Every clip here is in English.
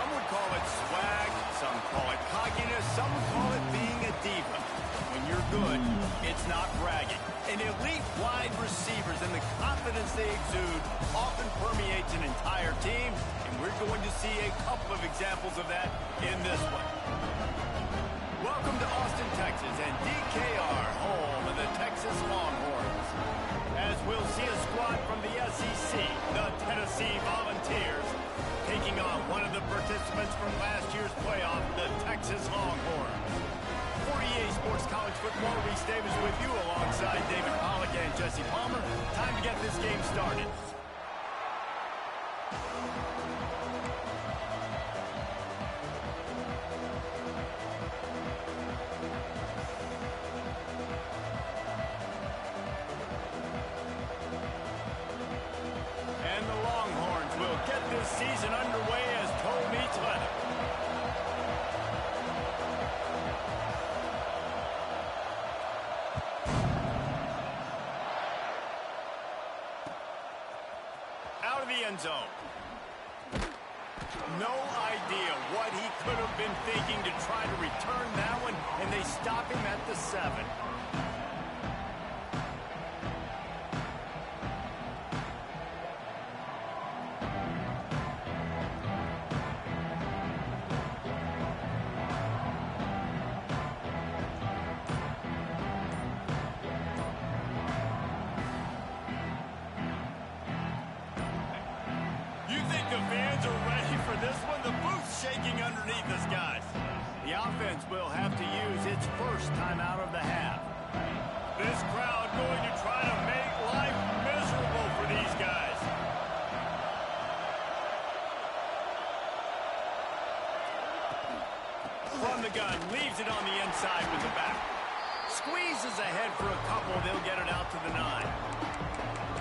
Some would call it swag, some call it cockiness, some would call it being a diva. When you're good, it's not bragging. And elite wide receivers and the confidence they exude often permeates an entire team, and we're going to see a couple of examples of that in this one. Welcome to Austin, Texas, and DKR, home of the Texas Longhorns. As we'll see a squad from the SEC, the Tennessee Volunteers, taking on one of the participants from last year's playoff, the Texas Longhorns. For EA Sports College Football, Reese Davis with you alongside David Pollack and Jesse Palmer. Time to get this game started. And the Longhorns will get this season underway as toe meets leather. Out of the end zone. No idea what he could have been thinking to try to return that one, and they stop him at the 7. The fans are ready for this one. The booth's shaking underneath us, guys. The offense will have to use its first time out of the half. This crowd going to try to make life miserable for these guys. From the gun, leaves it on the inside with the back. Squeezes ahead for a couple. They'll get it out to the 9.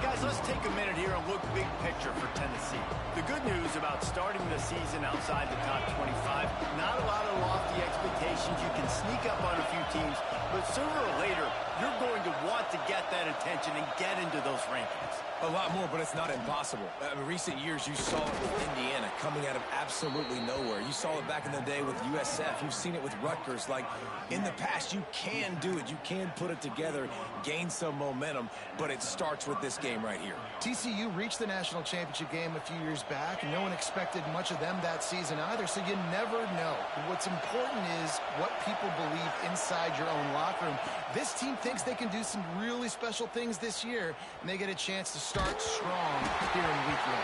Guys, let's take a minute here and look big picture for Tennessee. The good news about starting the season outside the top 25, not a lot of lofty expectations. You can sneak up on a few teams, but sooner or later, you're going to want to get that attention and get into those rankings. A lot more, but it's not impossible. In recent years, you saw it with Indiana coming out of absolutely nowhere. You saw it back in the day with USF. You've seen it with Rutgers. Like, in the past, you can do it. You can put it together, gain some momentum, but it starts with this game right here. TCU reached the national championship game a few years back, and no one expected much of them that season either, so you never know. What's important is what people believe inside your own locker room. This team thinks they can do some really special things this year, and they get a chance to start strong here in week 1.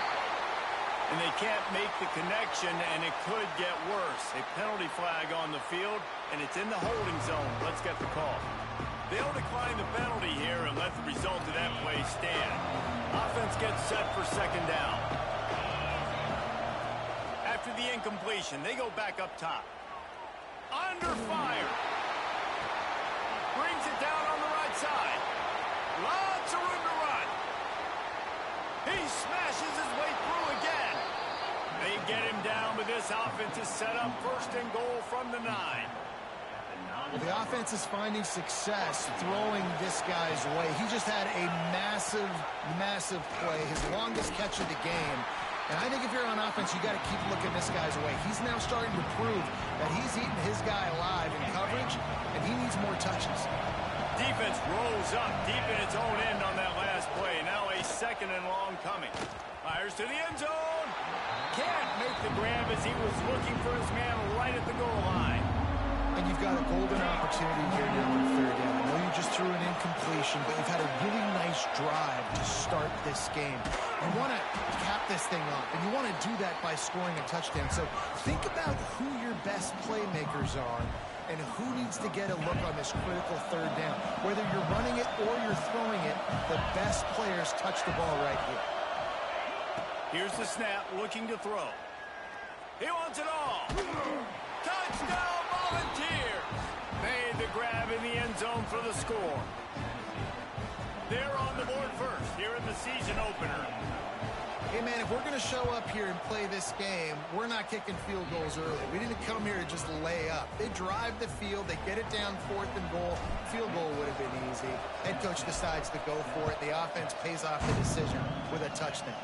And they can't make the connection, and it could get worse. A penalty flag on the field, and it's in the holding zone. Let's get the call. They'll decline the penalty here and let the result of that play stand. Offense gets set for second down. After the incompletion, they go back up top. Under fire. Brings it down on the right side. Lots of room to run. He smashes his way through again. They get him down, but this offense is set up first and goal from the 9. Well, the offense is finding success throwing this guy's way. He just had a massive, massive play, his longest catch of the game. And I think if you're on offense, you got to keep looking this guy's way. He's now starting to prove that he's eating his guy alive in coverage, and he needs more touches. Defense rolls up deep in its own end on that last play. Now a second and long coming. Fires to the end zone. Can't make the grab as he was looking for his man right at the goal line. And you've got a golden opportunity here now on 3rd down. I know you just threw an incompletion, but you've had a really nice drive to start this game. You want to cap this thing off, and you want to do that by scoring a touchdown. So think about who your best playmakers are and who needs to get a look on this critical 3rd down. Whether you're running it or you're throwing it, the best players touch the ball right here. Here's the snap, looking to throw. He wants it all. Touchdown! Volunteers made the grab in the end zone for the score. They're on the board first here in the season opener. Hey, man, if we're going to show up here and play this game, we're not kicking field goals early. We didn't come here to just lay up. They drive the field. They get it down 4th and goal. Field goal would have been easy. Head coach decides to go for it. The offense pays off the decision with a touchdown.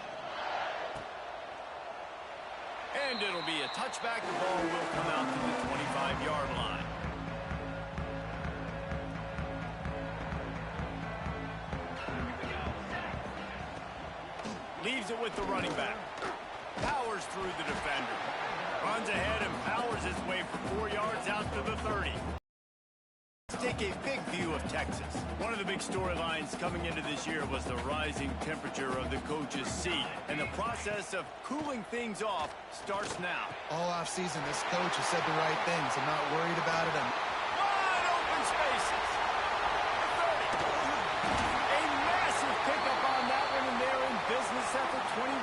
And And it'll be a touchback. The ball will come out to the 25-yard line. Leaves it with the running back. Powers through the defender. Runs ahead and powers his way for 4 yards out to the 30. Let's take a big view of Texas. One of the big storylines coming into this year was the rising temperature of the coach's seat. And the process of cooling things off starts now. All offseason, this coach has said the right things. I'm not worried about it. Wide open spaces. 30. A massive pickup on that one, and they're in business at the 21.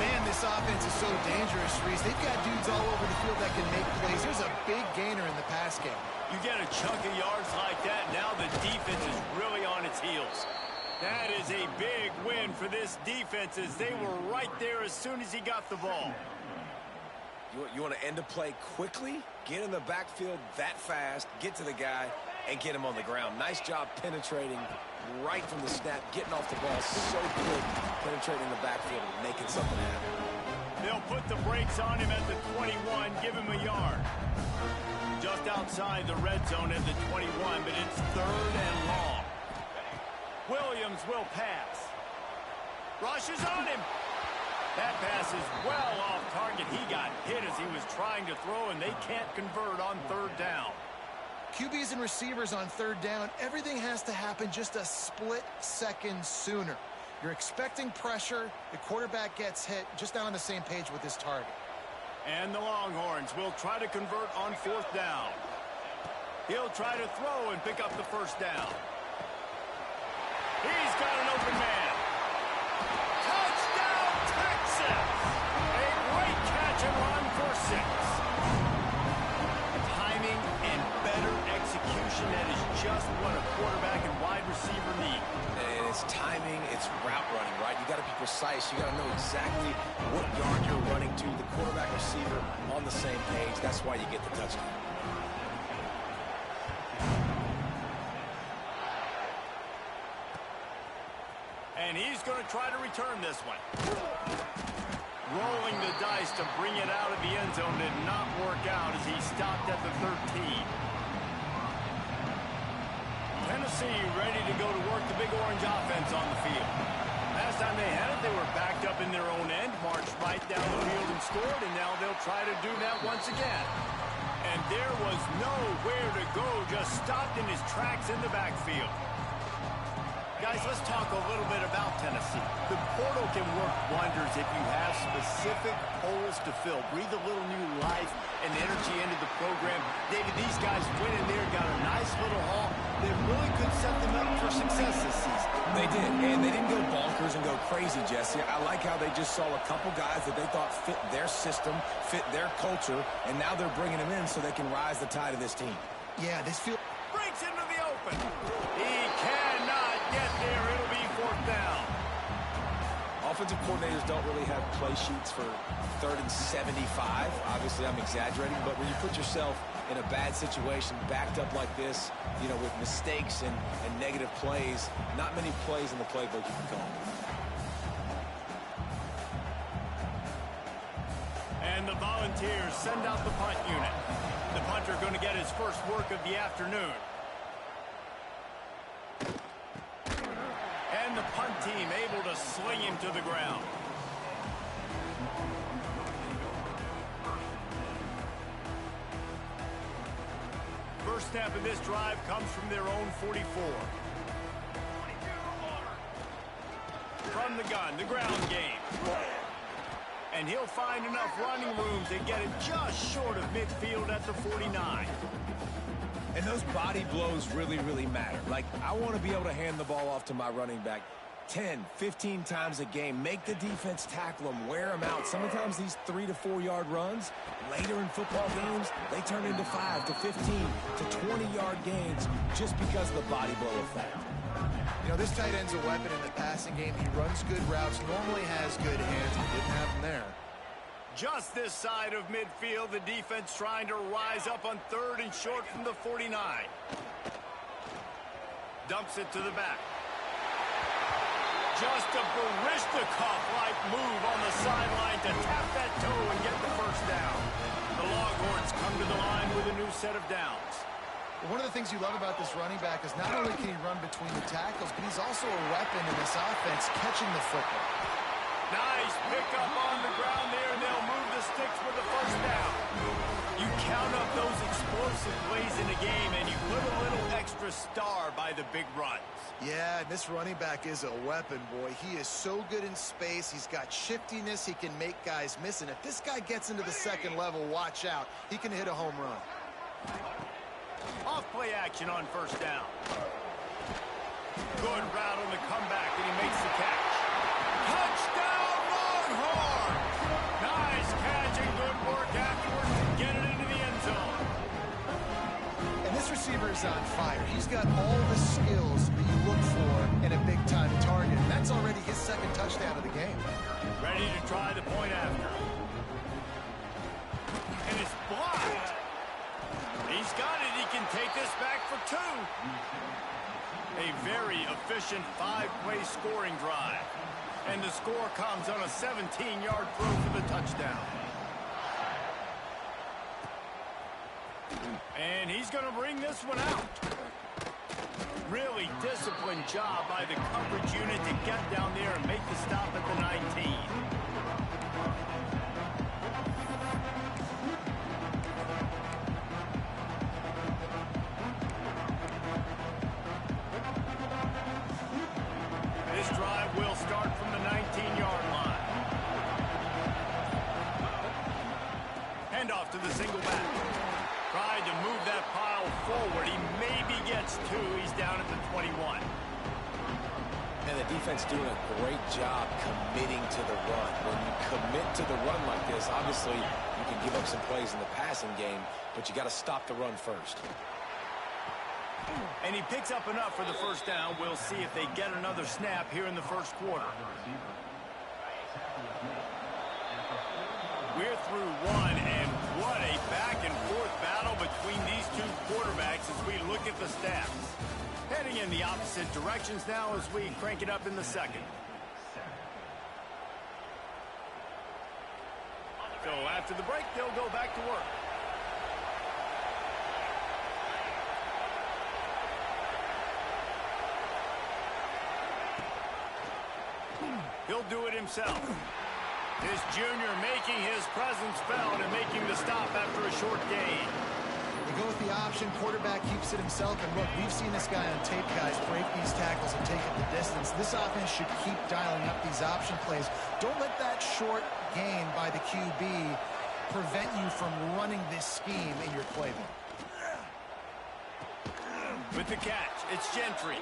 Man, this offense is so dangerous, Reese. They've got dudes all over the field that can make plays. There's a big gainer in the pass game. You get a chunk of yards like that, now the defense is really on its heels. That is a big win for this defense, as they were right there as soon as he got the ball. You want to end a play quickly, get in the backfield that fast, get to the guy, and get him on the ground. Nice job penetrating right from the snap, getting off the ball so quick, penetrating the backfield and making something happen. They'll put the brakes on him at the 21, give him a yard. Just outside the red zone at the 21, but it's 3rd and long. Williams will pass. Rushes on him. That pass is well off target. He got hit as he was trying to throw, and they can't convert on 3rd down. QBs and receivers on 3rd down, everything has to happen just a split second sooner. You're expecting pressure. The quarterback gets hit, just not on the same page with his target. And the Longhorns will try to convert on 4th down. He'll try to throw and pick up the 1st down. He's got an open man. Touchdown, Texas! A great catch and run for 6. Timing and better execution, that is just what a quarterback and wide receiver need. And it's timing, it's route running, right? You got to be precise. You got to know exactly what yard you're running to. The quarterback receiver on the same page. That's why you get the touchdown. And he's going to try to return this one. Rolling the dice to bring it out of the end zone did not work out as he stopped at the 13. Tennessee ready to go to work the big orange offense on the field. Last time they had it, they were backed up in their own end, marched right down the field and scored, and now they'll try to do that once again. And there was nowhere to go, just stopped in his tracks in the backfield. Guys, let's talk a little bit about Tennessee. The portal can work wonders if you have specific holes to fill. Breathe a little new life and energy into the program. David, these guys went in there, got a nice little haul that really could set them up for success this season. They did, and they didn't go bonkers and go crazy, Jesse. I like how they just saw a couple guys that they thought fit their system, fit their culture, and now they're bringing them in so they can rise the tide of this team. Yeah, this feels... Breaks into the open. He cannot get there. It'll be 4th down. Offensive coordinators don't really have play sheets for 3rd and 75. Obviously, I'm exaggerating, but when you put yourself in a bad situation, backed up like this, you know, with mistakes and negative plays, not many plays in the playbook you can call. And the Volunteers send out the punt unit. The punter going to get his first work of the afternoon. And the punt team able to sling him to the ground. First snap of this drive comes from their own 44. From the gun, the ground game. And he'll find enough running room to get it just short of midfield at the 49. And those body blows really, really matter. Like, I want to be able to hand the ball off to my running back 10, 15 times a game. Make the defense tackle them, wear them out. Sometimes these 3 to 4 yard runs, later in football games, they turn into 5 to 15 to 20-yard gains just because of the body blow effect. You know, this tight end's a weapon in the passing game. He runs good routes, normally has good hands. He didn't have them there. Just this side of midfield, the defense trying to rise up on 3rd and short from the 49. Dumps it to the back. just a Baryshnikov-like move on the sideline to tap that toe and get the first down. The Longhorns come to the line with a new set of downs. One of the things you love about this running back is not only can he run between the tackles, but he's also a weapon in this offense catching the football. Nice pickup on the ground there, and they'll move the sticks with the first down. You count up those explosive plays in a game, and you put a little extra star by the big runs. Yeah, this running back is a weapon, boy. He is so good in space. He's got shiftiness. He can make guys miss. And if this guy gets into the second level, watch out. He can hit a home run. Off play action on first down. Good route on the comeback, and he makes the catch. Touchdown, Longhorn! Nice catch and good work afterwards to get it into the end zone. And this receiver is on fire. He's got all the skills that you look for in a big-time target. And that's already his second touchdown of the game. Ready to try the point after. And it's blocked. He's got it. He can take this back for two. A very efficient five-play scoring drive. And the score comes on a 17-yard throw for the touchdown. And he's going to bring this one out. Really disciplined job by the coverage unit to get down there and make the stop at the 19. This drive will start from the 19-yard line. Hand off to the single back. Tried to move that pile forward. He maybe gets two. He's down at the 21. And the defense doing a great job committing to the run. When you commit to the run like this, obviously you can give up some plays in the passing game, but you got to stop the run first. And he picks up enough for the first down. We'll see if they get another snap here in the first quarter. We're through one, and what a back-and-forth battle between these two quarterbacks as we look at the stats. Heading in the opposite directions now as we crank it up in the second. So after the break, they'll go back to work. He'll do it himself. This junior making his presence felt and making the stop after a short gain. They go with the option. Quarterback keeps it himself. And look, we've seen this guy on tape, guys, break these tackles and take it the distance. This offense should keep dialing up these option plays. Don't let that short gain by the QB prevent you from running this scheme in your playbook. With the catch, it's Gentry.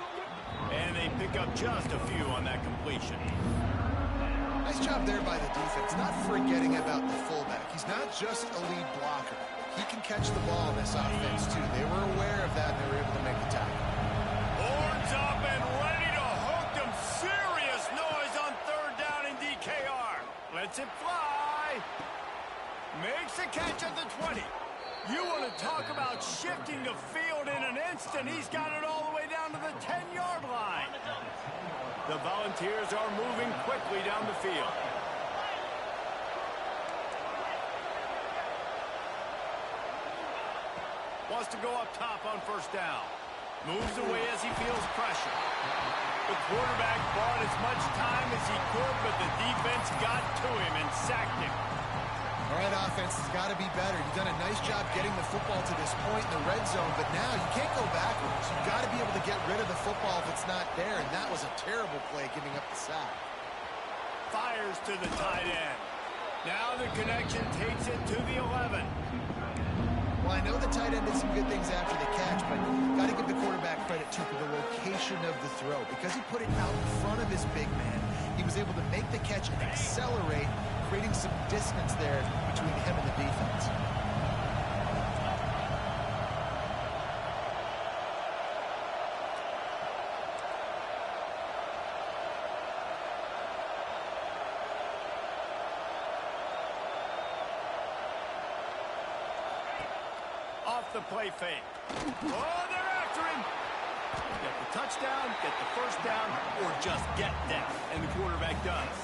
And they pick up just a few on that completion. Nice job there by the defense, not forgetting about the fullback. He's not just a lead blocker. He can catch the ball in this offense, too. They were aware of that, and they were able to make the tackle. Horns up and ready to hook them. Serious noise on third down in DKR. Lets it fly. Makes the catch at the 20. You want to talk about shifting the field in an instant. He's got it all the way down to the 10-yard line. The Volunteers are moving quickly down the field. Wants to go up top on first down. Moves away as he feels pressure. The quarterback bought as much time as he could, but the defense got to him and sacked him. All right, offense has got to be better. You've done a nice job getting the football to this point in the red zone, but now you can't go backwards. You've got to be able to get rid of the football if it's not there, and that was a terrible play giving up the sack. Fires to the tight end. Now the connection takes it to the 11. Well, I know the tight end did some good things after the catch, but got to give the quarterback credit, too, for the location of the throw. Because he put it out in front of his big man, he was able to make the catch and accelerate, creating some distance there between him and the defense. Off the play fake. Oh, they're after him. Got the touchdown, get the first down, or just get down. And the quarterback does.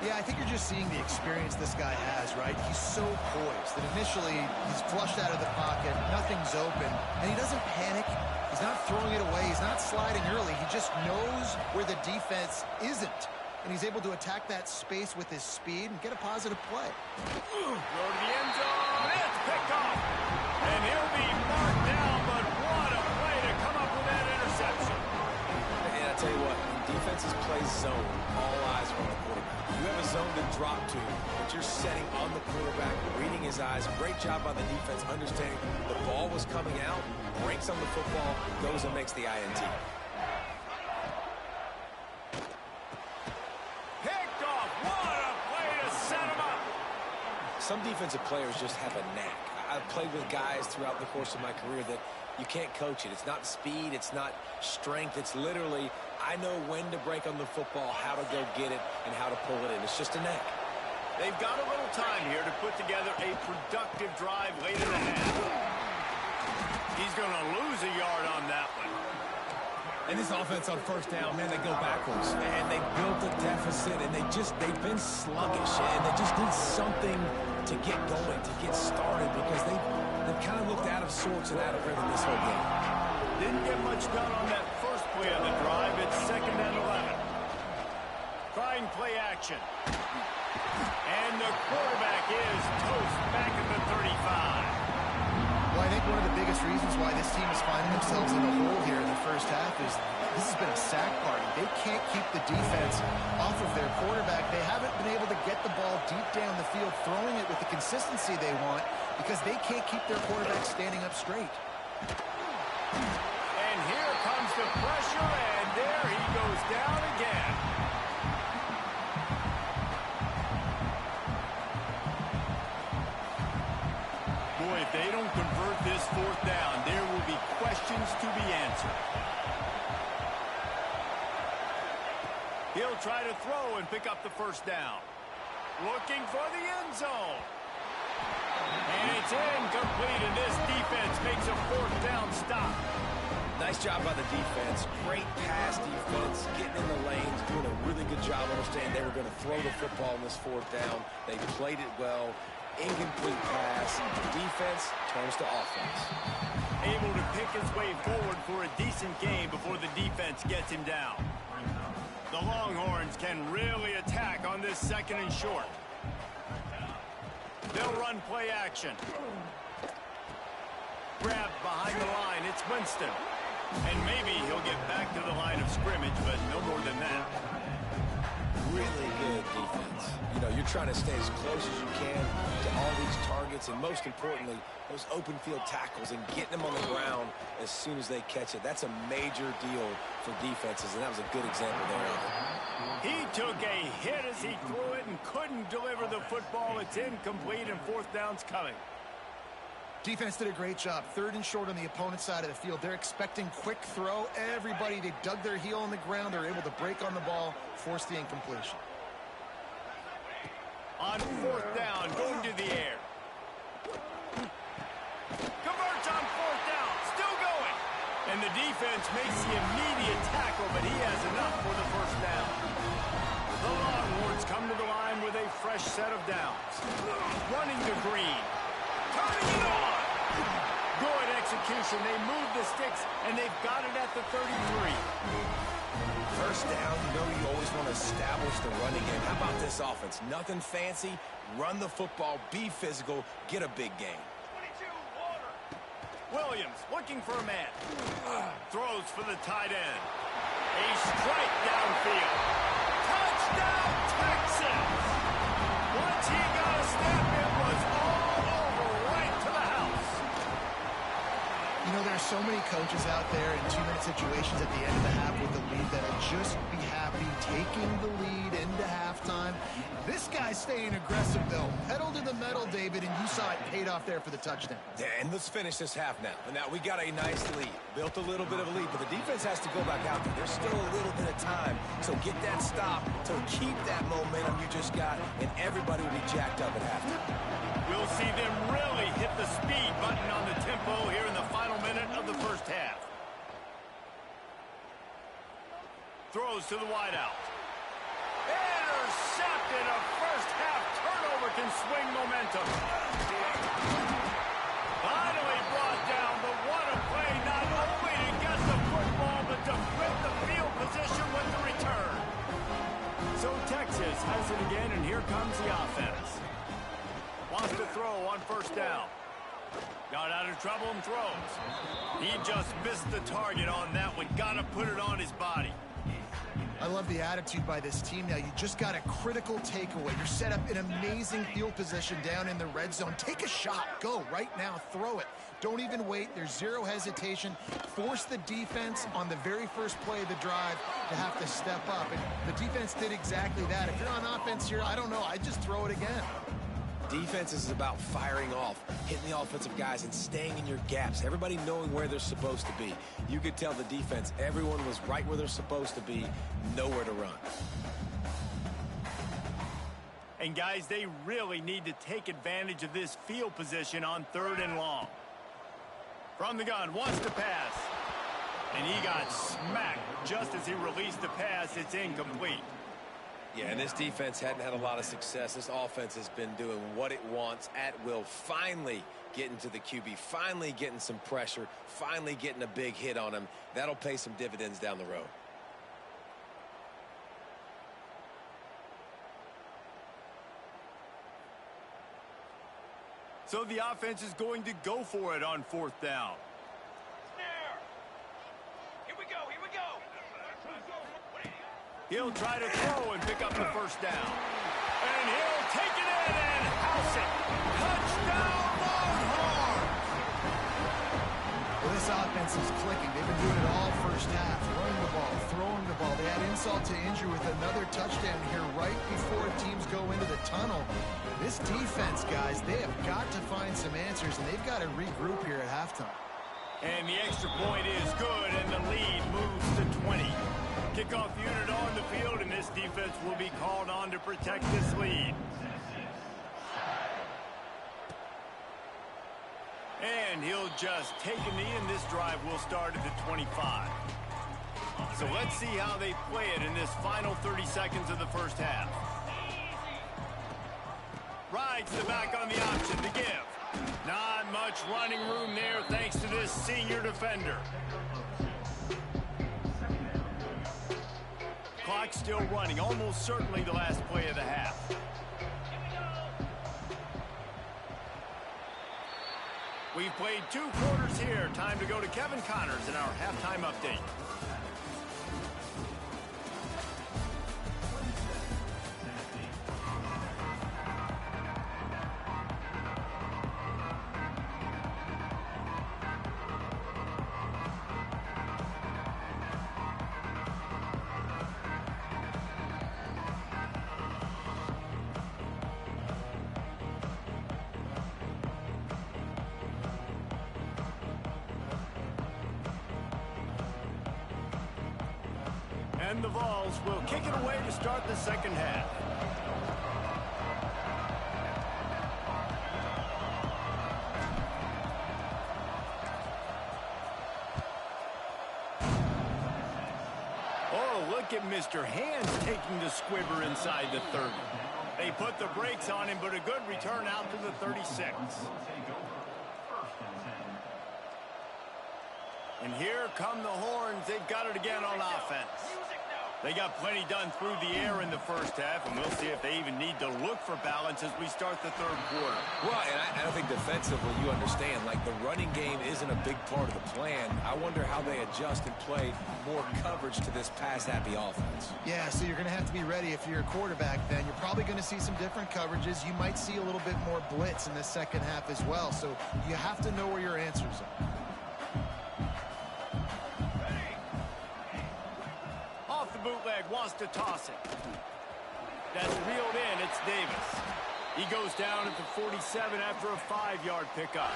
Yeah, I think you're just seeing the experience this guy has, right? He's so poised that initially he's flushed out of the pocket, nothing's open, and he doesn't panic. He's not throwing it away. He's not sliding early. He just knows where the defense isn't, and he's able to attack that space with his speed and get a positive play. Go to the end zone. It's picked off. And he'll be marked down, but what a play to come up with that interception. And I tell you what, when defenses play zone, all eyes are on the quarterback. You have a zone to drop to, but you're setting on the quarterback, reading his eyes. Great job by the defense, understanding the ball was coming out, breaks on the football, goes and makes the INT. Picked off. What a play to set him up. Some defensive players just have a knack. I've played with guys throughout the course of my career that you can't coach it. It's not speed, it's not strength, it's literally, I know when to break on the football, how to go get it, and how to pull it in. It's just a knack. They've got a little time here to put together a productive drive late in the half. He's going to lose a yard on that one. And this offense on first down, man, they go backwards. And they built a deficit, and they've been sluggish, and they just need something to get going, to get started, because they've kind of looked out of sorts and out of rhythm this whole game. Didn't get much done on that first play of the drive. It's 2nd and 11. Trying play action. And the quarterback is toast back at the 35. Well, I think one of the biggest reasons why this team is finding themselves in the hole here in the first half is this has been a sack party. They can't keep the defense off of their quarterback. They haven't been able to get the ball deep down the field, throwing it with the consistency they want, because they can't keep their quarterback standing up straight. And here comes the pressure, and there he goes down again. Boy, if they don't convert this 4th down, there will be questions to be answered. He'll try to throw and pick up the first down. Looking for the end zone. And it's incomplete, and this defense makes a 4th down stop. Nice job by the defense. Great pass defense, getting in the lanes, doing a really good job understanding they were going to throw the football in this 4th down. They played it well. Incomplete pass. Defense turns to offense. Able to pick his way forward for a decent game before the defense gets him down. The Longhorns can really attack on this 2nd and short. They'll run play action. Grabbed behind the line. It's Winston. And maybe he'll get back to the line of scrimmage, but no more than that. Really good defense. You know, you're trying to stay as close as you can to all these targets, and most importantly, those open field tackles and getting them on the ground as soon as they catch it. That's a major deal for defenses, and that was a good example there. He took a hit as he threw it and couldn't deliver the football. It's incomplete, and 4th down's coming. Defense did a great job. 3rd and short on the opponent's side of the field. They're expecting quick throw. Everybody, they dug their heel on the ground. They're able to break on the ball, force the incompletion. On 4th down, going to the air. Converts on 4th down, still going. And the defense makes the immediate tackle, but he has enough for the first down. The Longhorns come to the line with a fresh set of downs. Running to Green. Turning it on. Good execution. They move the sticks, and they've got it at the 33. First down, you know you always want to establish the running game. How about this offense? Nothing fancy. Run the football, be physical, get a big gain. Williams looking for a man. Throws for the tight end. A strike downfield. Touchdown, Texans! Once he got a step, it was all over right to the house. You know, there are so many coaches out there in 2-minute situations at the end of the half with the lead that'll just be happy taking the lead into halftime. This guy's staying aggressive, though. Pedal to the metal, David, and you saw it paid off there for the touchdown. Yeah, and let's finish this half now. And now we got a nice lead. Built a little bit of a lead, but the defense has to go back out there. There's still a little bit of time. So get that stop to keep that momentum you just got, and everybody will be jacked up at halftime. We'll see them really hit the speed button on the tempo here in the final minute of the first half. Throws to the wideout. Intercepted. A first-half turnover can swing momentum. Finally brought down, but what a play, not only to get the football, but to flip the field position with the return. So Texas has it again, and here comes the offense. Wants to throw on first down. Got out of trouble and throws. He just missed the target on that one. Got to put it on his body. I love the attitude by this team now. You just got a critical takeaway. You're set up in amazing field position down in the red zone. Take a shot. Go right now. Throw it. Don't even wait. There's zero hesitation. Force the defense on the very first play of the drive to have to step up. And the defense did exactly that. If you're on offense here, I don't know. I just throw it again. Defense is about firing off, hitting the offensive guys, and staying in your gaps. Everybody knowing where they're supposed to be. You could tell the defense, everyone was right where they're supposed to be, nowhere to run. And guys, they really need to take advantage of this field position on 3rd and long. From the gun, wants to pass. And he got smacked just as he released the pass. It's incomplete. Yeah, and this defense hadn't had a lot of success. This offense has been doing what it wants at will. Finally getting to the QB, finally getting some pressure, finally getting a big hit on him. That'll pay some dividends down the road. So the offense is going to go for it on 4th down. He'll try to throw and pick up the first down. And he'll take it in and house it. Touchdown, Longhorns! Well, this offense is clicking. They've been doing it all first half. Running the ball, throwing the ball. They had insult to injury with another touchdown here right before teams go into the tunnel. This defense, guys, they have got to find some answers, and they've got to regroup here at halftime. And the extra point is good, and the lead moves to 20. Kickoff unit on the field, and this defense will be called on to protect this lead. And he'll just take a knee, and this drive will start at the 25. So let's see how they play it in this final 30 seconds of the first half. Rides the back on the option to give. Not much running room there thanks to this senior defender. Clock still running, almost certainly the last play of the half. We've played 2 quarters here. Time to go to Kevin Connors in our halftime update. And the Vols will kick it away to start the second half. Oh, look at Mr. Hands taking the squibber inside the 30. They put the brakes on him, but a good return out to the 36. And here come the Horns. They've got it again on offense. They got plenty done through the air in the first half, and we'll see if they even need to look for balance as we start the 3rd quarter. Well, and I think defensively, you understand, like the running game isn't a big part of the plan. I wonder how they adjust and play more coverage to this pass-happy offense. Yeah, so you're going to have to be ready if you're a quarterback then. You're probably going to see some different coverages. You might see a little bit more blitz in the second half as well, so you have to know where your answers are. Bootleg wants to toss it. That's reeled in. It's Davis. He goes down at the 47 after a 5-yard pickup.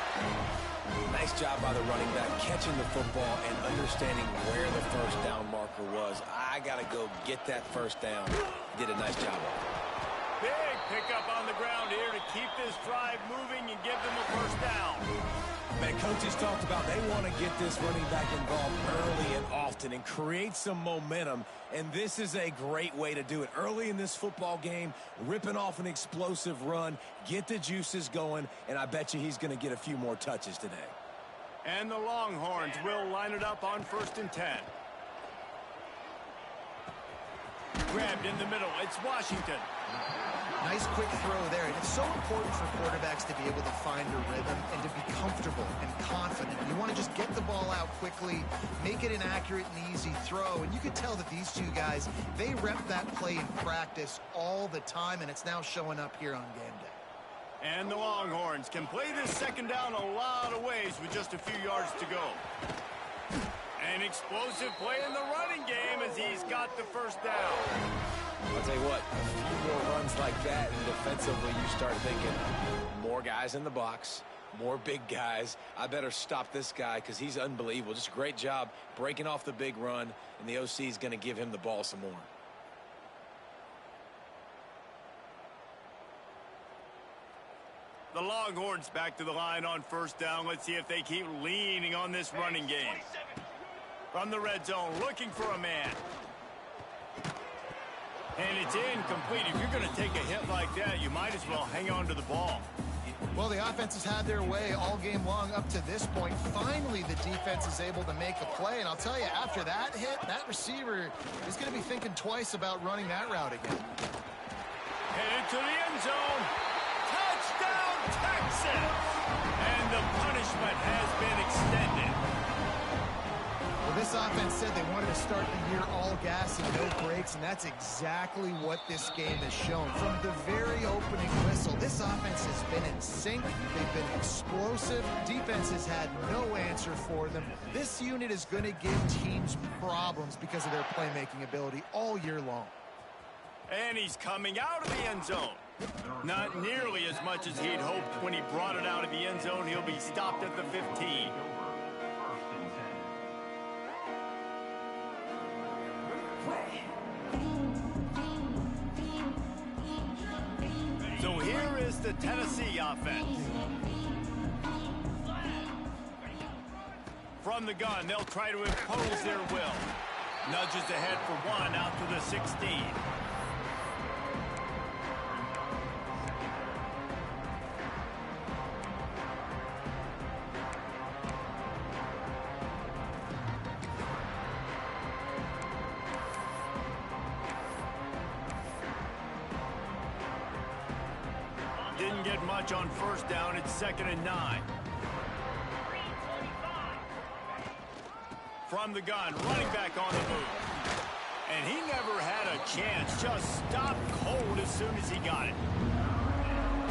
Nice job by the running back, catching the football and understanding where the first down marker was. I got to go get that first down. He did a nice job of it. Big pickup on the ground here to keep this drive moving and give them a first down. Man, coaches talked about they want to get this running back involved early and often and create some momentum, and this is a great way to do it. Early in this football game, ripping off an explosive run, get the juices going, and I bet you he's going to get a few more touches today. And the Longhorns will line it up on 1st and 10. Grabbed in the middle. It's Washington. Nice quick throw there. And it's so important for quarterbacks to be able to find a rhythm and to be comfortable and confident. You want to just get the ball out quickly, make it an accurate and easy throw. And you can tell that these two guys, they rep that play in practice all the time, and it's now showing up here on game day. And the Longhorns can play this second down a lot of ways with just a few yards to go. An explosive play in the running game as he's got the first down. I'll tell you what, a few more runs like that, and defensively you start thinking, more guys in the box, more big guys. I better stop this guy because he's unbelievable. Just a great job breaking off the big run, and the OC is going to give him the ball some more. The Longhorns back to the line on first down. Let's see if they keep leaning on this running game. From the red zone, looking for a man. And it's incomplete. If you're going to take a hit like that, you might as well hang on to the ball. Well, the offense has had their way all game long up to this point. Finally, the defense is able to make a play. And I'll tell you, after that hit, that receiver is going to be thinking twice about running that route again. Headed to the end zone. Touchdown, Texas! And the punishment has been extended. Well, this offense said they wanted to start the year all gas and no brakes, and that's exactly what this game has shown. From the very opening whistle, this offense has been in sync. They've been explosive. Defense has had no answer for them. This unit is going to give teams problems because of their playmaking ability all year long. And he's coming out of the end zone. Not nearly as much as he'd hoped when he brought it out of the end zone. He'll be stopped at the 15. So here is the Tennessee offense. From the gun, they'll try to impose their will. Nudges ahead for one out to the 16. Didn't get much on first down. It's 2nd and 9. From the gun, running back on the move. And he never had a chance. Just stopped cold as soon as he got it.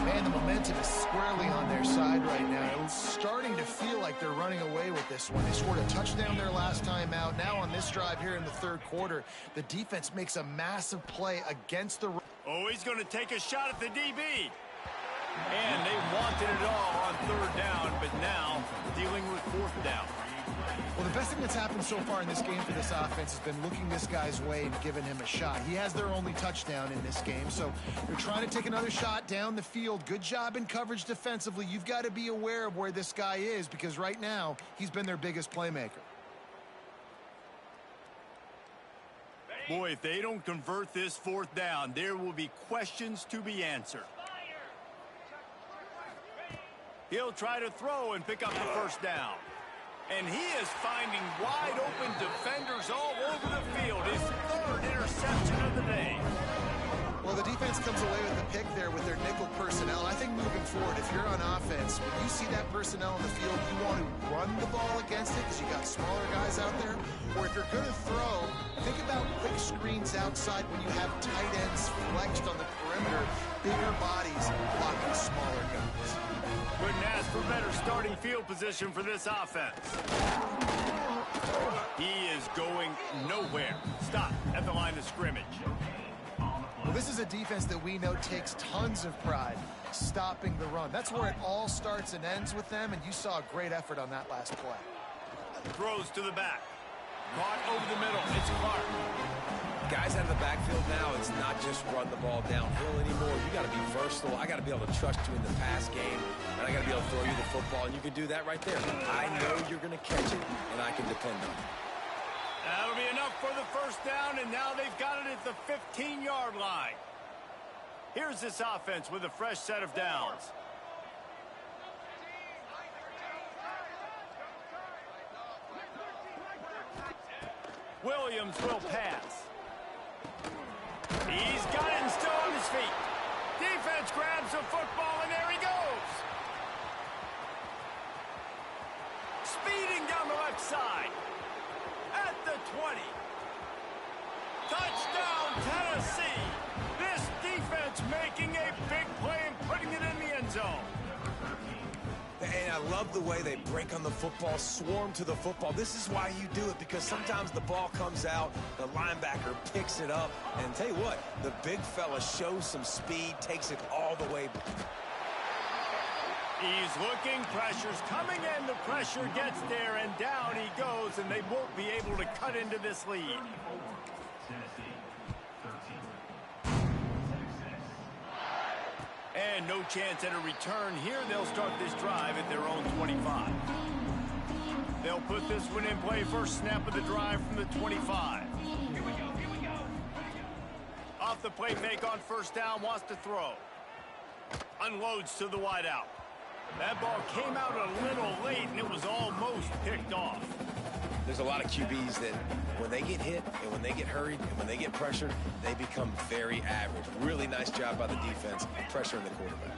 Man, the momentum is squarely on their side right now. It's starting to feel like they're running away with this one. They scored a touchdown their last time out. Now on this drive here in the third quarter, the defense makes a massive play against the... Oh, he's going to take a shot at the DB. And they wanted it all on third down, but now dealing with fourth down. Well, the best thing that's happened so far in this game for this offense has been looking this guy's way and giving him a shot. He has their only touchdown in this game, so they're trying to take another shot down the field. Good job in coverage defensively. You've got to be aware of where this guy is because right now he's been their biggest playmaker. Boy, if they don't convert this fourth down, there will be questions to be answered. He'll try to throw and pick up the first down. And he is finding wide open defenders all over the field. His third interception of the day. Well, the defense comes away with the pick there with their nickel personnel. I think moving forward, if you're on offense, when you see that personnel in the field, you want to run the ball against it because you got smaller guys out there. Or if you're going to throw, think about quick screens outside when you have tight ends flexed on the perimeter, bigger bodies blocking smaller guys. Couldn't ask for better starting field position for this offense. He is going nowhere. Stop at the line of scrimmage. Well, this is a defense that we know takes tons of pride stopping the run. That's where it all starts and ends with them, and you saw a great effort on that last play. Throws to the back. Caught over the middle. It's Clark. guys out of the backfield now, it's not just run the ball downhill anymore. You got to be versatile. I got to be able to trust you in the pass game, and I got to be able to throw you the football, and you can do that right there. I know you're going to catch it, and I can depend on it. That'll be enough for the first down, and now they've got it at the 15-yard line. Here's this offense with a fresh set of downs. Williams will pass. He's got it and still on his feet. Defense grabs the football, and there he goes. Speeding down the left side. At the 20. Touchdown, Tennessee. This defense making a big play and putting it in the end zone. And I love the way they break on the football, swarm to the football. This is why you do it, because sometimes the ball comes out, the linebacker picks it up, and tell you what, the big fella shows some speed, takes it all the way. He's looking, pressure's coming in, the pressure gets there, and down he goes, and they won't be able to cut into this lead. And no chance at a return here. They'll start this drive at their own 25. They'll put this one in play. First snap of the drive from the 25. Here we go, here we go. Off the play fake on first down, wants to throw. Unloads to the wideout. That ball came out a little late, and it was almost picked off. There's a lot of QBs that when they get hit and when they get hurried and when they get pressured, they become very average. Really nice job by the defense pressuring the quarterback.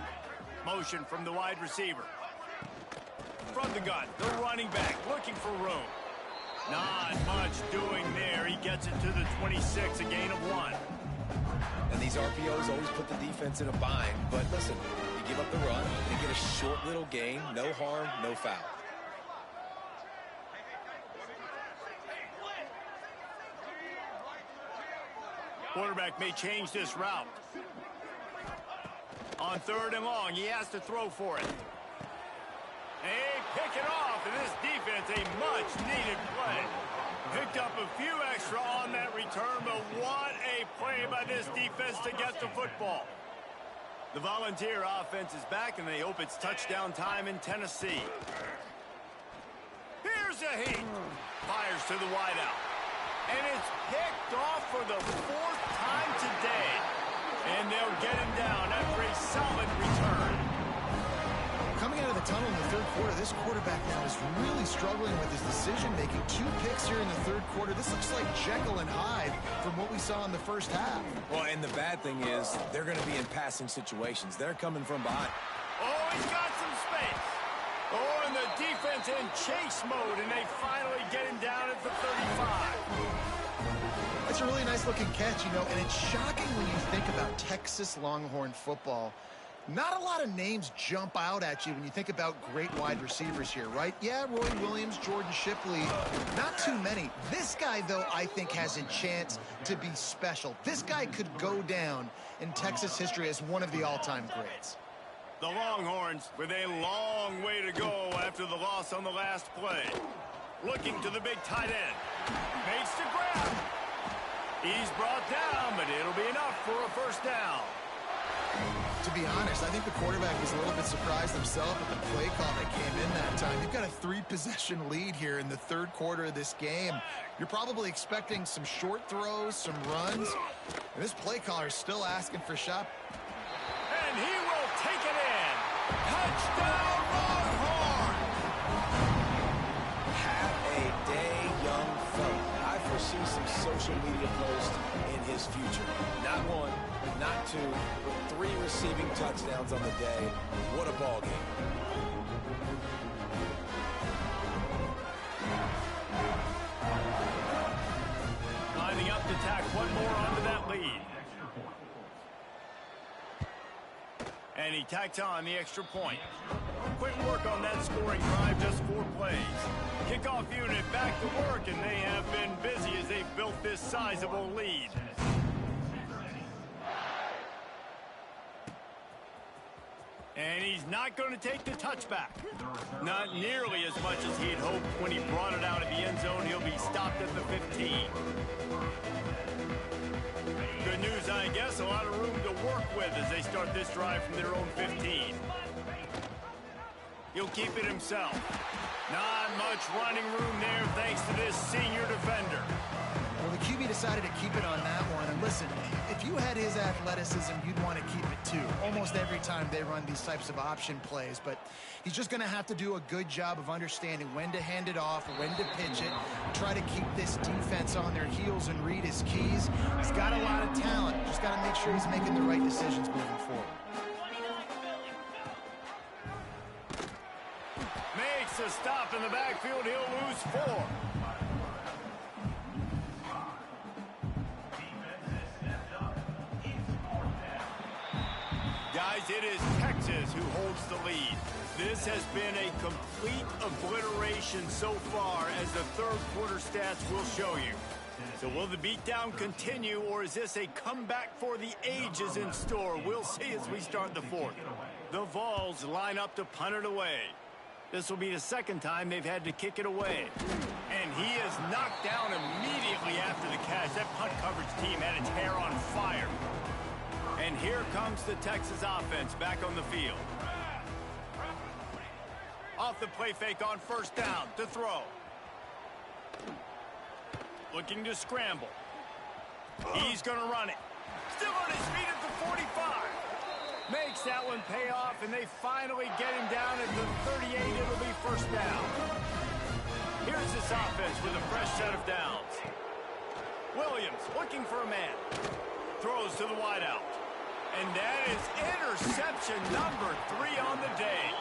Motion from the wide receiver. From the gun, the running back looking for room. Not much doing there. He gets it to the 26, a gain of 1. And these RPOs always put the defense in a bind. But listen, you give up the run, they get a short little gain, no harm, no foul. Quarterback may change this route. On 3rd and long, he has to throw for it. They pick it off, and this defense, a much-needed play. Picked up a few extra on that return, but what a play by this defense to get the football. The Volunteer offense is back, and they hope it's touchdown time in Tennessee. Here's a heat. Fires to the wideout. And it's picked off for the 4th time today. And they'll get him down after a solid return. Coming out of the tunnel in the 3rd quarter, this quarterback now is really struggling with his decision-making. 2 picks here in the 3rd quarter. This looks like Jekyll and Hyde from what we saw in the first half. Well, and the bad thing is they're going to be in passing situations. They're coming from behind. Oh, he's got some space. Oh, and the defense in chase mode, and they finally get him down at the 35. It's a really nice-looking catch, you know, and it's shocking when you think about Texas Longhorn football. Not a lot of names jump out at you when you think about great wide receivers here, right? Yeah, Roy Williams, Jordan Shipley, not too many. This guy, though, I think has a chance to be special. This guy could go down in Texas history as one of the all-time greats. The Longhorns with a long way to go after the loss on the last play. Looking to the big tight end. Makes the grab. He's brought down, but it'll be enough for a first down. To be honest, I think the quarterback was a little bit surprised himself at the play call that came in that time. You've got a 3-possession lead here in the 3rd quarter of this game. You're probably expecting some short throws, some runs. And this play caller is still asking for shot. And he will take it in. Touchdown, Longhorn! Have a day, young fella. I foresee some social media posts in his future. Not 1, not 2, but 3 receiving touchdowns on the day. What a ball game. Lining up to tack one more onto that lead. And he tacks on the extra point. Quick work on that scoring drive, just 4 plays. Kickoff unit back to work, and they have been busy as they've built this sizable lead. And he's not going to take the touchback. Not nearly as much as he'd hoped when he brought it out of the end zone. He'll be stopped at the 15. work with as they start this drive from their own 15. He'll keep it himself. Not much running room there thanks to this senior defender. Well, the QB decided to keep it on that one. And listen, if you had his athleticism, you'd want to keep it too. Almost every time they run these types of option plays. But he's just going to have to do a good job of understanding when to hand it off, when to pitch it, try to keep this defense on their heels and read his keys. He's got a lot of talent. Just got to make sure he's making the right decisions moving forward. Makes a stop in the backfield. He'll lose 4. Guys, it is Texas who holds the lead. This has been a complete obliteration so far, as the third quarter stats will show you. So will the beatdown continue, or is this a comeback for the ages in store? We'll see as we start the fourth. The Vols line up to punt it away. This will be the second time they've had to kick it away. And he is knocked down immediately after the catch. That punt coverage team had its hair on fire. And here comes the Texas offense back on the field. Off the play fake on first down to throw. Looking to scramble. He's going to run it. Still on his feet at the 45. Makes that one pay off, and they finally get him down at the 38. It'll be first down. Here's this offense with a fresh set of downs. Williams looking for a man. Throws to the wideout. And that is interception number 3 on the day.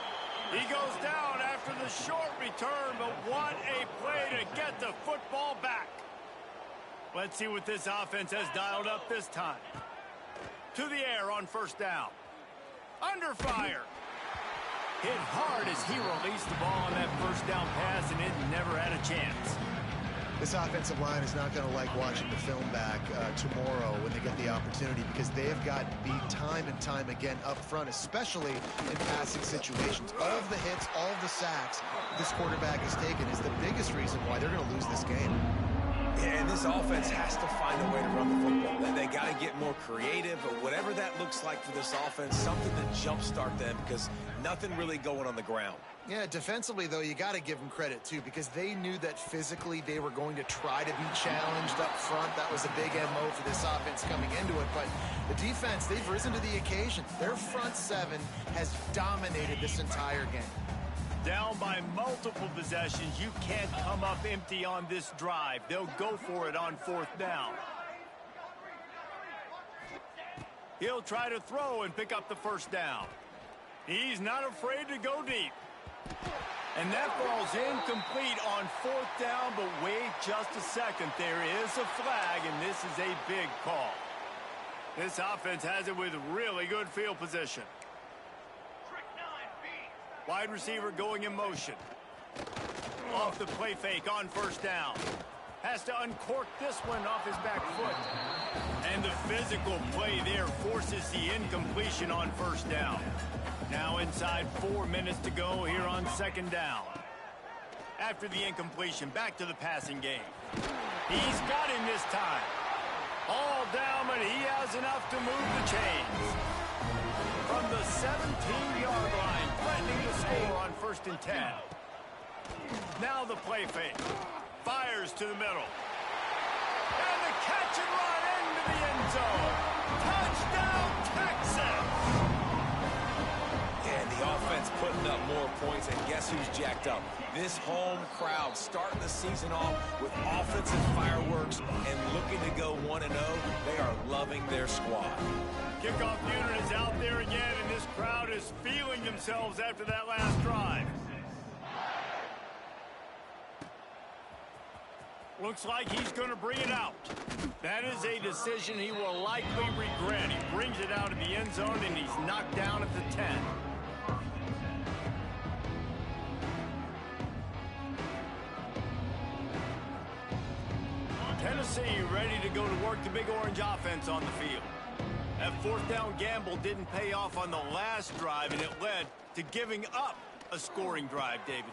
He goes down after the short return, but what a play to get the football back. Let's see what this offense has dialed up this time. To the air on first down. Under fire. Hit hard as he released the ball on that first down pass, and it never had a chance. This offensive line is not going to like watching the film back tomorrow when they get the opportunity, because they have got beat time and time again up front, especially in passing situations. All of the hits, all of the sacks this quarterback has taken is the biggest reason why they're going to lose this game. And this offense has to find a way to run the football. They got to get more creative, but whatever that looks like for this offense, something to jumpstart them, because nothing really going on the ground. Yeah, defensively, though, you got to give them credit, too, because they knew that physically they were going to try to be challenged up front. That was a big MO for this offense coming into it. But the defense, they've risen to the occasion. Their front seven has dominated this entire game. Down by multiple possessions, you can't come up empty on this drive. They'll go for it on fourth down. He'll try to throw and pick up the first down. He's not afraid to go deep. And that ball's incomplete on fourth down, but wait just a second. There is a flag, and this is a big call. This offense has it with really good field position. Wide receiver going in motion. Off the play fake on first down. Has to uncork this one off his back foot. And the physical play there forces the incompletion on first down. Now inside 4 minutes to go here on second down. After the incompletion, back to the passing game. He's got him this time. All down, but he has enough to move the chains. From the 17-yard line, threatening to score on first and 10. Now the play fake. Fires to the middle. And the catch and run into the end zone. Touchdown, Texas! And the offense putting up more points, and guess who's jacked up? This home crowd starting the season off with offensive fireworks and looking to go 1-0. They are loving their squad. Kickoff unit is out there again, and this crowd is feeling themselves after that last drive. Looks like he's going to bring it out. That is a decision he will likely regret. He brings it out of the end zone, and he's knocked down at the 10. Tennessee ready to go to work the Big Orange offense on the field. That fourth down gamble didn't pay off on the last drive, and it led to giving up a scoring drive, David.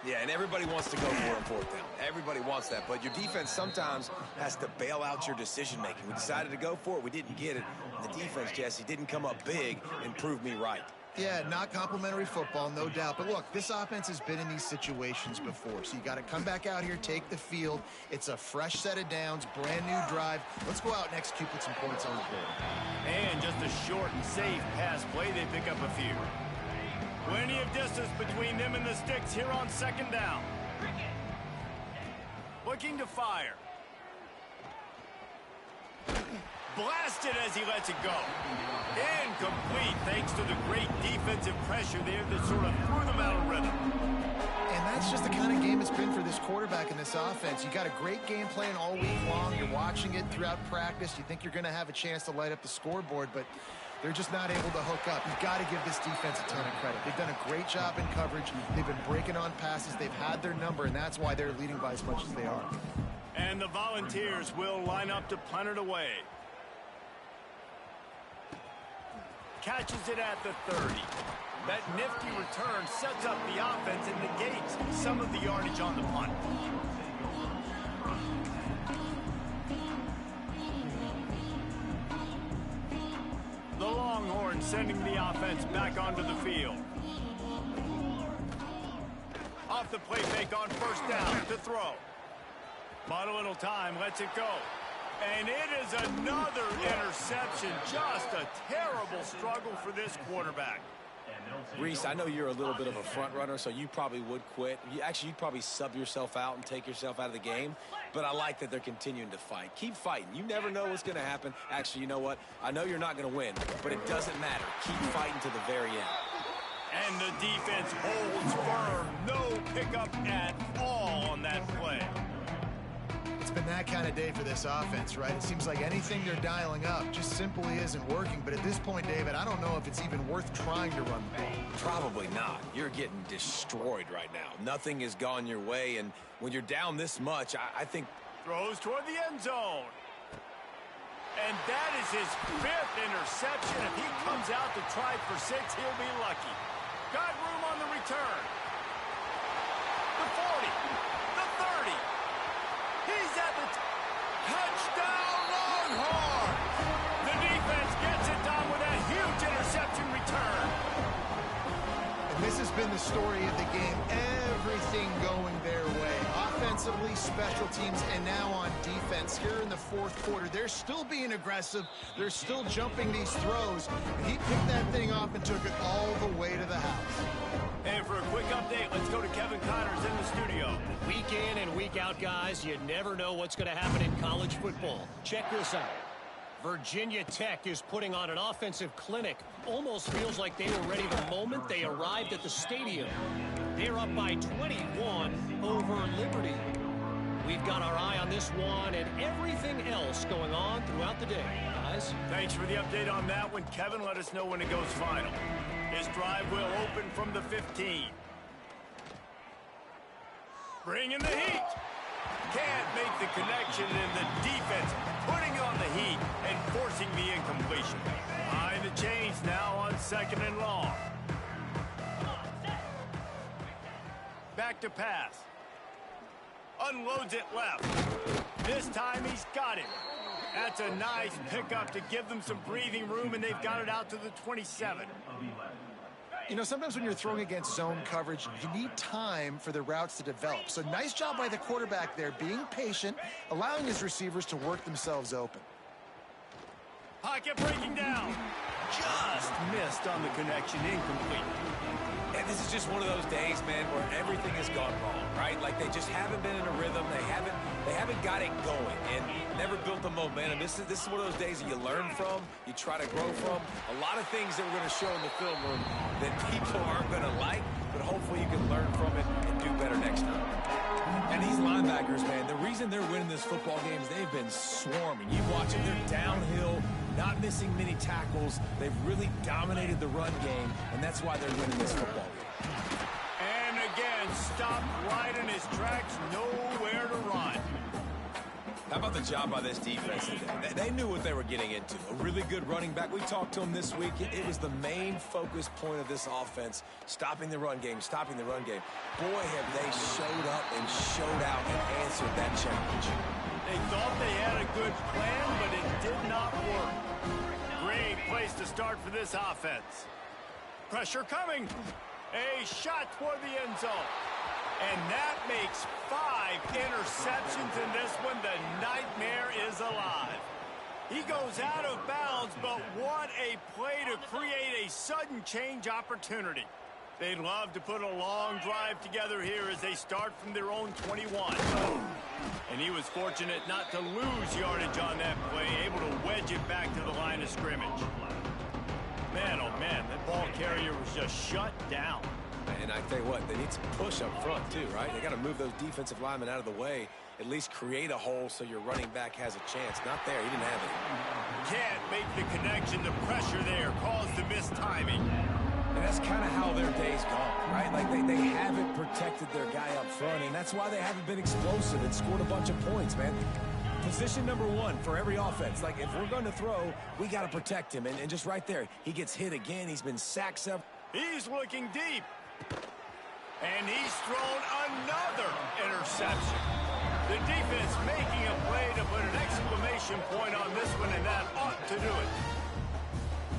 Yeah, and everybody wants to go for it on fourth down. Everybody wants that, but your defense sometimes has to bail out your decision-making. We decided to go for it. We didn't get it. And the defense, Jesse, didn't come up big and prove me right. Yeah, not complimentary football, no doubt. But look, this offense has been in these situations before. So you got to come back out here, take the field. It's a fresh set of downs, brand new drive. Let's go out and execute, put some points on the board. And just a short and safe pass play, they pick up a few. Plenty of distance between them and the sticks here on second down. Looking to fire. Blasted as he lets it go. Incomplete thanks to the great defensive pressure there that sort of threw them out of rhythm. And that's just the kind of game it's been for this quarterback in this offense. You got a great game plan all week long. You're watching it throughout practice. You think you're going to have a chance to light up the scoreboard, but they're just not able to hook up. You've got to give this defense a ton of credit. They've done a great job in coverage. They've been breaking on passes. They've had their number, and that's why they're leading by as much as they are. And the Volunteers will line up to punt it away. Catches it at the 30. That nifty return sets up the offense and negates some of the yardage on the punt. The Longhorns sending the offense back onto the field. Off the play fake on first down to throw. Bought a little time, lets it go. And it is another interception. Just a terrible struggle for this quarterback. Reese, I know you're a little bit of a front runner, so you probably would quit. You'd probably sub yourself out and take yourself out of the game. But I like that they're continuing to fight. Keep fighting. You never know what's going to happen. Actually, you know what? I know you're not going to win, but it doesn't matter. Keep fighting to the very end. And the defense holds firm. No pickup at all on that play. It's been that kind of day for this offense, right? It seems like anything they're dialing up just simply isn't working. But at this point, David, I don't know if it's even worth trying to run the ball. Probably not. You're getting destroyed right now. Nothing has gone your way, and when you're down this much, I think... Throws toward the end zone. And that is his 5th interception. If he comes out to try for 6, he'll be lucky. Got room on the return. The 40. The 30. He's at the touchdown, Longhorns! The defense gets it done with a huge interception return. And this has been the story of the game. Everything going their way. Offensively, special teams, and now on defense. Here in the fourth quarter, they're still being aggressive. They're still jumping these throws. And he picked that thing off and took it all the way to the house. And for a quick update, let's go to Kevin Connors in the studio. Week in and week out, guys, you never know what's going to happen in college football. Check this out. Virginia Tech is putting on an offensive clinic. Almost feels like they were ready the moment they arrived at the stadium. They're up by 21 over Liberty. We've got our eye on this one and everything else going on throughout the day, guys. Thanks for the update on that one. Kevin, let us know when it goes final. This drive will open from the 15. Bringing the heat. Can't make the connection, and the defense putting on the heat and forcing the incompletion. Behind the chains now on 2nd and long. Back to pass. Unloads it left. This time he's got it. That's a nice pickup to give them some breathing room, and they've got it out to the 27. You know, sometimes when you're throwing against zone coverage, you need time for the routes to develop. So nice job by the quarterback there, being patient, allowing his receivers to work themselves open. Pocket breaking down. Just missed on the connection, incomplete. And this is just one of those days, man, where everything has gone wrong, right? Like they just haven't been in a rhythm. They haven't got it going and never built the momentum. This is one of those days that you learn from, you try to grow from. A lot of things that we're going to show in the film room that people aren't going to like, but hopefully you can learn from it and do better next time. And these linebackers, man, the reason they're winning this football game is they've been swarming. You watch it, they're downhill, not missing many tackles. They've really dominated the run game, and that's why they're winning this football game. And again, stopped right in his tracks, nowhere to run. How about the job by this defense today? They knew what they were getting into. A really good running back. We talked to him this week. It was the main focus point of this offense, stopping the run game, stopping the run game. Boy, have they showed up and showed out and answered that challenge. They thought they had a good plan, but it did not work. Great place to start for this offense. Pressure coming. A shot toward the end zone. And that makes 5 interceptions in this one. The nightmare is alive. He goes out of bounds, but what a play to create a sudden change opportunity. They'd love to put a long drive together here as they start from their own 21. And he was fortunate not to lose yardage on that play, able to wedge it back to the line of scrimmage. Man, oh man, that ball carrier was just shut down. And I tell you what, they need some push up front too, right? They got to move those defensive linemen out of the way, at least create a hole so your running back has a chance. Not there. He didn't have it. Can't make the connection. The pressure there caused the missed timing. And that's kind of how their day's gone, right? Like they haven't protected their guy up front, and that's why they haven't been explosive and scored a bunch of points, man. Position number 1 for every offense. Like, if we're going to throw, we got to protect him. And just right there, he gets hit again. He's been sacked several. He's looking deep. And he's thrown another interception. The defense making a play to put an exclamation point on this one, and that ought to do it.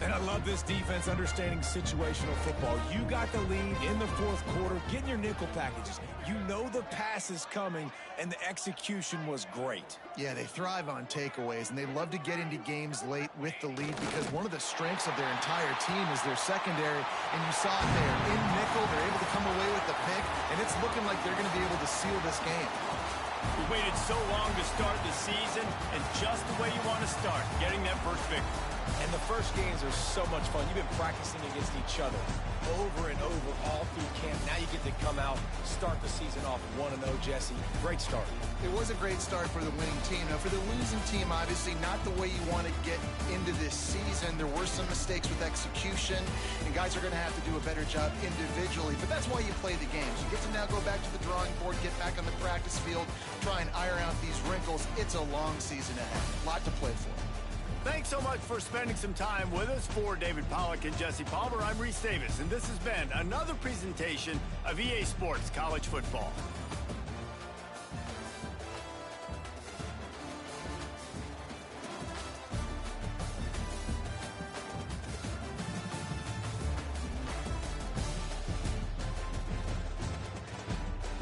And I love this defense understanding situational football. You got the lead in the 4th quarter, getting your nickel packages. You know the pass is coming, and the execution was great. Yeah, they thrive on takeaways, and they love to get into games late with the lead because one of the strengths of their entire team is their secondary, and you saw it there. In nickel, they're able to come away with the pick, and it's looking like they're going to be able to seal this game. We waited so long to start the season, and just the way you want to start, getting that first victory. And the first games are so much fun. You've been practicing against each other over and over all through camp. Now you get to come out, start the season off 1-0, Jesse. Great start. It was a great start for the winning team. Now, for the losing team, obviously not the way you want to get into this season. There were some mistakes with execution, and guys are going to have to do a better job individually. But that's why you play the games. You get to now go back to the drawing board, get back on the practice field, try and iron out these wrinkles. It's a long season ahead. A lot to play for. Thanks so much for spending some time with us. For David Pollack and Jesse Palmer, I'm Reese Davis, and this has been another presentation of EA Sports College Football.